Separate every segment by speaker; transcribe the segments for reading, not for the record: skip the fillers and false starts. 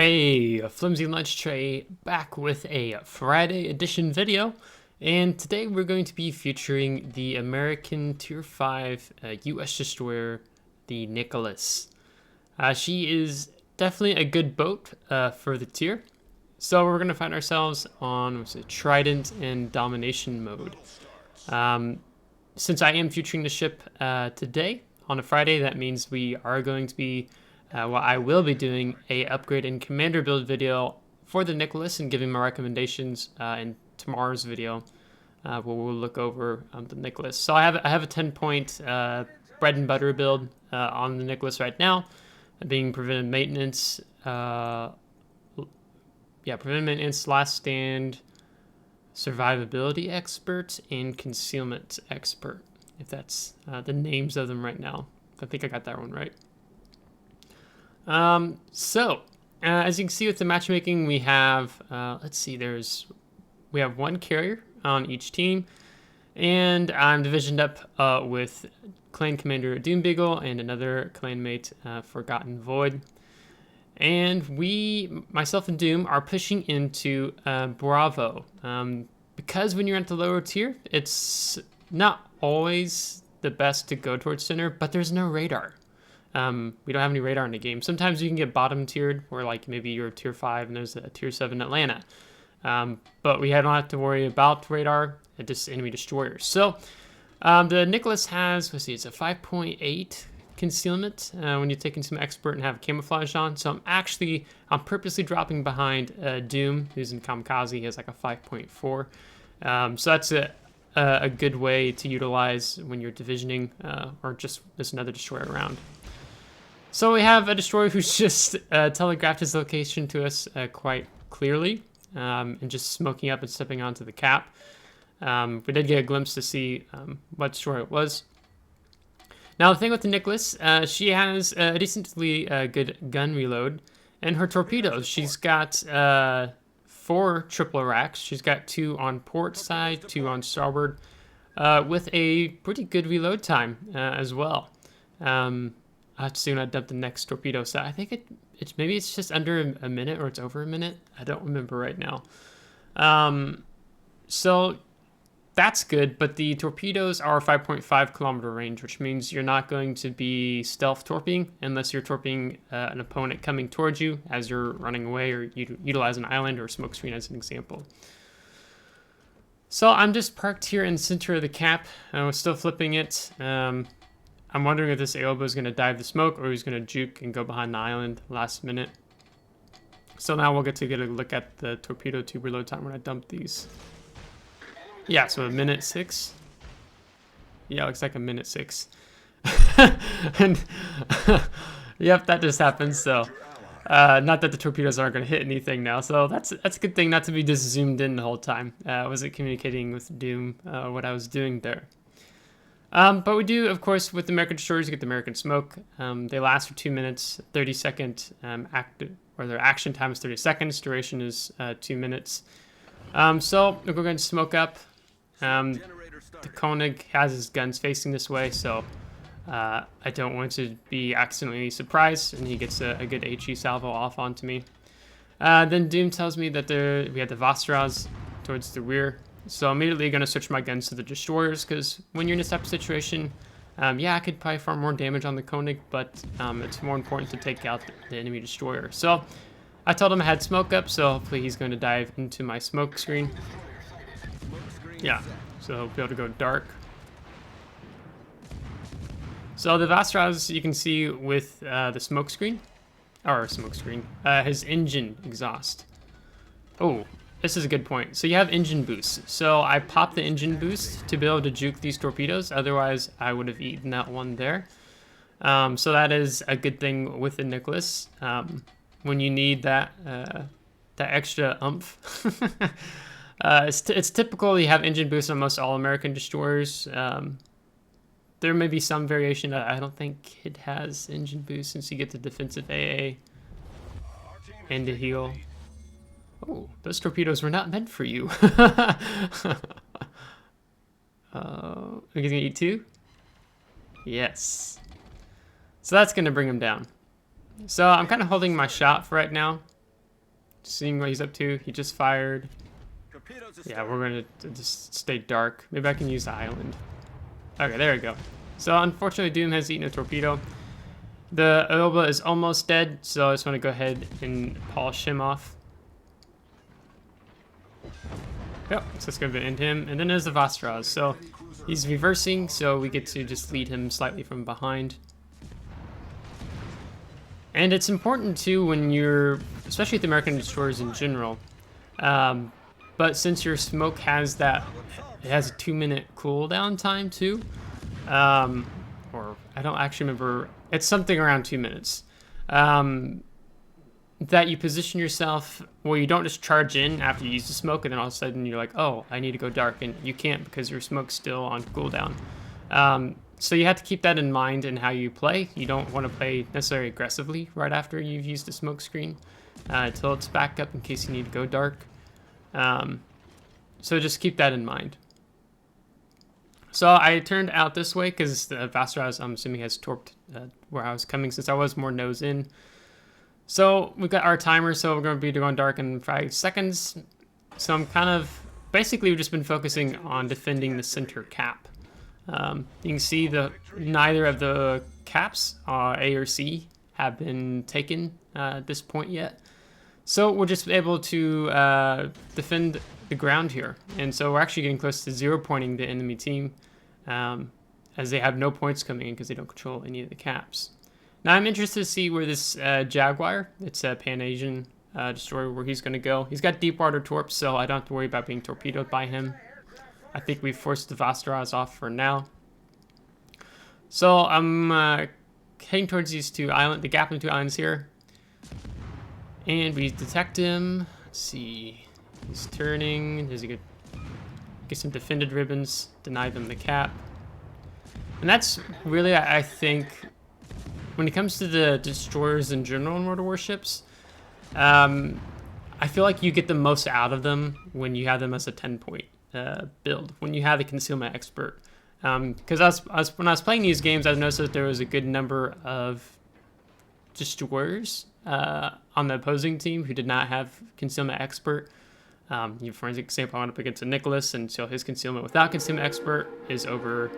Speaker 1: Hey, a Flimsy Lunch Tray back with a Friday edition video, and today we're going to be featuring the American Tier 5 U.S. destroyer, the Nicholas. She is definitely a good boat for the tier, so we're going to find ourselves on Trident and Domination mode. Since I am featuring the ship today on a Friday, that means we are going to be I will be doing a upgrade and commander build video for the Nicholas and giving my recommendations in tomorrow's video where we'll look over the Nicholas. So I have a 10-point bread and butter build on the Nicholas right now, being preventive maintenance, preventive maintenance, last stand, survivability expert, and concealment expert. If that's the names of them right now, I think I got that one right. As you can see with the matchmaking, we have, we have one carrier on each team, and I'm divisioned up with clan commander Doombeagle and another clanmate, Forgotten Void. And myself and Doom, are pushing into Bravo. Because when you're at the lower tier, it's not always the best to go towards center, but there's no radar. We don't have any radar in the game. Sometimes you can get bottom tiered, where like maybe you're tier 5 and there's a tier 7 Atlanta. But we don't have to worry about radar, just enemy destroyers. So the Nicholas has, it's a 5.8 concealment when you're taking some expert and have camouflage on. So I'm purposely dropping behind Doom, who's in Kamikaze. He has like a 5.4. So that's a good way to utilize when you're divisioning or just there's another destroyer around. So we have a destroyer who's just telegraphed his location to us quite clearly, and just smoking up and stepping onto the cap. We did get a glimpse to see what destroyer it was. Now the thing with the Nicholas, she has a decently good gun reload, and her torpedoes, she's got 4 triple racks. She's got 2 on port side, 2 on starboard, with a pretty good reload time as well. I have to see when I dump the next torpedo set. I think maybe it's just under a minute or it's over a minute. I don't remember right now. So that's good, but the torpedoes are 5.5 kilometer range, which means you're not going to be stealth torping unless you're torping an opponent coming towards you as you're running away, or you utilize an island or smoke screen as an example. So I'm just parked here in the center of the cap. I was still flipping it. I'm wondering if this Aoba is going to dive the smoke or he's going to juke and go behind the island last minute. So now we'll get a look at the torpedo tube reload time when I dump these. Yeah, so a minute 6. Yeah, looks like a minute 6. And yep, that just happened. So not that the torpedoes aren't going to hit anything now. So that's a good thing not to be just zoomed in the whole time. I wasn't communicating with Doom what I was doing there. But we do, of course, with the American destroyers, you get the American smoke. They last for 2 minutes, 30-second their action time is 30 seconds, duration is 2 minutes. So we're going to smoke up. The Koenig has his guns facing this way, so I don't want to be accidentally surprised, and he gets a good HE salvo off onto me. Then Doom tells me that we have the Vastaras towards the rear. So I'm immediately going to switch my guns to the destroyers, because when you're in this type of situation, I could probably farm more damage on the Koenig, but it's more important to take out the enemy destroyer. So I told him I had smoke up, so hopefully he's going to dive into my smoke screen. Yeah, so he'll be able to go dark. So the Vastaras, you can see with the smoke screen, his engine exhaust. Oh. This is a good point. So you have engine boost. So I popped the engine boost to be able to juke these torpedoes. Otherwise, I would have eaten that one there. So that is a good thing with the Nicholas. When you need that extra oomph. It's typical you have engine boost on most all-American destroyers. There may be some variation. I don't think it has engine boost since you get the defensive AA and the heal. Oh, those torpedoes were not meant for you. Are you gonna eat 2? Yes. So that's gonna bring him down. So I'm kind of holding my shot for right now. seeing what he's up to. He just fired. Yeah, we're going to just stay dark. Maybe I can use the island. Okay, there we go. So unfortunately, Doom has eaten a torpedo. The Oba is almost dead, so I just want to go ahead and polish him off. Yep, so it's going to end him. And then there's the Vastaraz. So he's reversing, so we get to just lead him slightly from behind. And it's important too when you're, especially with American destroyers in general, but since your smoke has that, it has a 2-minute cooldown time too, or I don't actually remember, it's something around 2 minutes, that you position yourself where you don't just charge in after you use the smoke and then all of a sudden you're like, oh, I need to go dark, and you can't because your smoke's still on cooldown. So you have to keep that in mind in how you play. You don't want to play necessarily aggressively right after you've used the smoke screen until it's back up in case you need to go dark. So just keep that in mind. So I turned out this way because the Vastaraz, I'm assuming, has torped where I was coming since I was more nose in. So we've got our timer, so we're going to be going dark in 5 seconds. So I'm kind of, basically we've just been focusing on defending the center cap. You can see neither of the caps, A or C, have been taken at this point yet. So we're just able to defend the ground here. And so we're actually getting close to 0-pointing the enemy team, as they have no points coming in because they don't control any of the caps. Now I'm interested to see where this Jaguar, it's a Pan-Asian destroyer, where he's going to go. He's got deep water torps, so I don't have to worry about being torpedoed by him. I think we've forced the Vastaraz off for now. So I'm heading towards these two islands, the gap in the 2 islands here. And we detect him. Let's see. He's turning. There's a good. Get some defended ribbons. Deny them the cap. And that's really, I think, when it comes to the destroyers in general in World of Warships, I feel like you get the most out of them when you have them as a 10-point build, when you have the concealment expert. Because when I was playing these games, I noticed that there was a good number of destroyers on the opposing team who did not have concealment expert. For example, I went up against a Nicholas, and so his concealment without concealment expert is over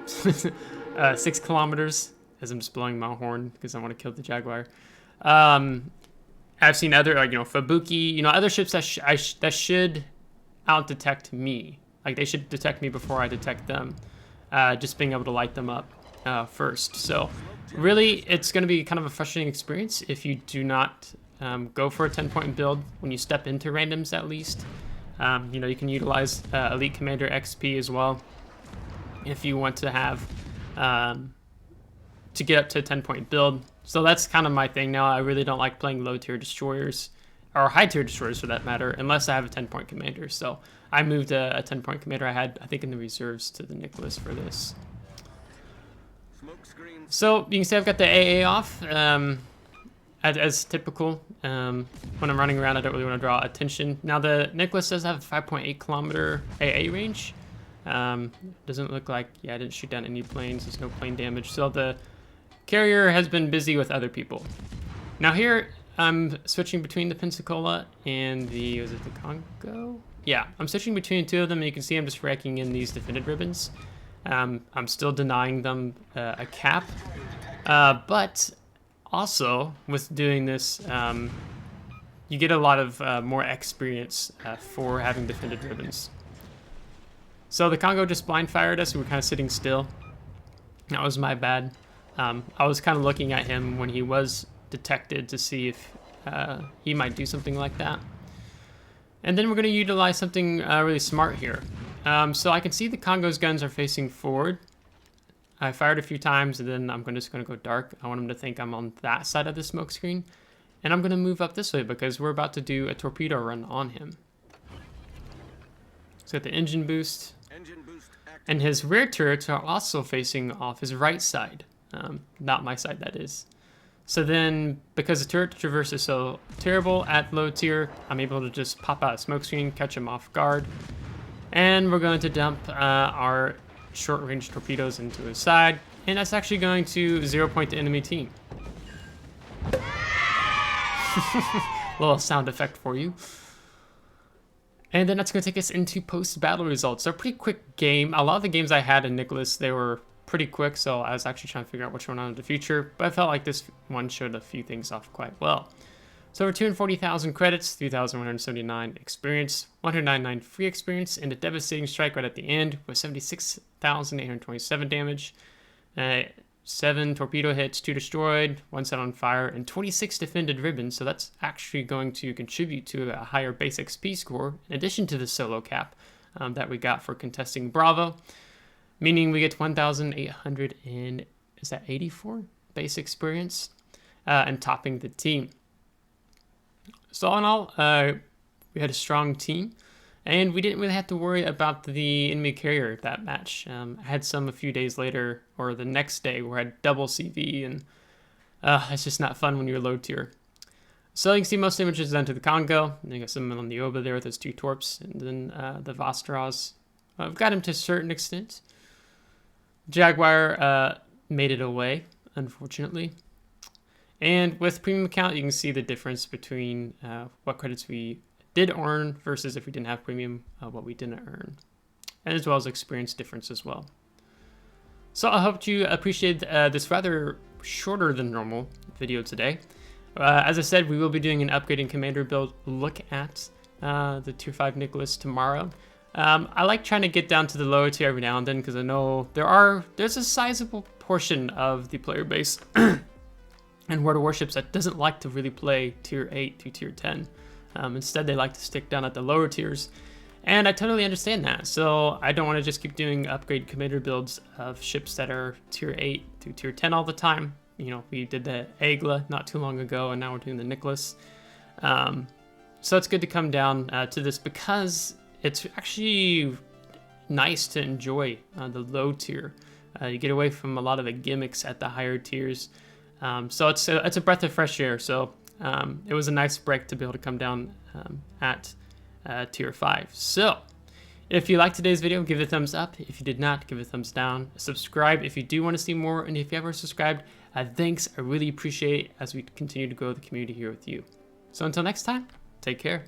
Speaker 1: 6 kilometers, as I'm just blowing my horn because I want to kill the Jaguar. I've seen other, Fubuki, other ships that should out-detect me. Like, they should detect me before I detect them. Just being able to light them up first. So, really, it's going to be kind of a frustrating experience if you do not go for a 10-point build when you step into randoms, at least. You can utilize Elite Commander XP as well if you want to have to get up to a 10-point build. So that's kind of my thing now. I really don't like playing low-tier destroyers, or high-tier destroyers for that matter, unless I have a 10-point commander. So I moved a 10-point commander I had, I think, in the reserves to the Nicholas for this. So you can see I've got the AA off, as typical. When I'm running around, I don't really want to draw attention. Now the Nicholas does have a 5.8 kilometer AA range. Doesn't look like, I didn't shoot down any planes. There's no plane damage. So the carrier has been busy with other people. Now here, I'm switching between the Pensacola and the, was it the Congo? Yeah, I'm switching between the 2 of them, and you can see I'm just racking in these defended ribbons. I'm still denying them a cap, but also with doing this, you get a lot of more experience for having defended ribbons. So the Congo just blind fired us. We were kind of sitting still. That was my bad. I was kind of looking at him when he was detected to see if he might do something like that. And then we're going to utilize something really smart here. So I can see the Congo's guns are facing forward. I fired a few times, and then I'm just going to go dark. I want him to think I'm on that side of the smoke screen. And I'm going to move up this way because we're about to do a torpedo run on him. So got the engine boost. And his rear turrets are also facing off his right side. Not my side, that is. So then, because the turret traverse is so terrible at low tier, I'm able to just pop out a smoke screen, catch him off guard. And we're going to dump our short-range torpedoes into his side. And that's actually going to 0-point the enemy team. little sound effect for you. And then that's going to take us into post-battle results. So a pretty quick game. A lot of the games I had in Nicholas, they were pretty quick, so I was actually trying to figure out which one I wanted to feature, but I felt like this one showed a few things off quite well. So over 240,000 credits, 3,179 experience, 199 free experience, and a devastating strike right at the end with 76,827 damage. 7 torpedo hits, 2 destroyed, 1 set on fire, and 26 defended ribbons. So that's actually going to contribute to a higher base XP score in addition to the solo cap that we got for contesting Bravo, meaning we get 1,884 base experience and topping the team. So all in all, we had a strong team. And we didn't really have to worry about the enemy carrier that match. I had some a few days later, or the next day, where I had double CV, and it's just not fun when you're low tier. So you can see most damage is done to the Congo. And you got some on the Oba there with those 2 torps, and then the Vostras. I've got him to a certain extent. Jaguar made it away, unfortunately. And with premium account, you can see the difference between what credits we did earn versus if we didn't have premium, what we didn't earn, and as well as experience difference as well. So I hope you appreciate this rather shorter than normal video today. As I said, we will be doing an upgrading commander build look at the tier 5 Nicholas tomorrow. I like trying to get down to the lower tier every now and then because I know there's a sizable portion of the player base and World of Warships that doesn't like to really play tier 8 to tier 10. Instead, they like to stick down at the lower tiers, and I totally understand that. So I don't want to just keep doing upgrade commander builds of ships that are tier 8 to tier 10 all the time. You know, we did the Agla not too long ago, and now we're doing the Nicholas. So it's good to come down to this because it's actually nice to enjoy the low tier. You get away from a lot of the gimmicks at the higher tiers. So it's a breath of fresh air. So it was a nice break to be able to come down at tier 5. So if you liked today's video, give it a thumbs up. If you did not, give it a thumbs down. Subscribe if you do want to see more, and if you ever subscribed, thanks. I really appreciate it as we continue to grow the community here with you. So until next time, take care.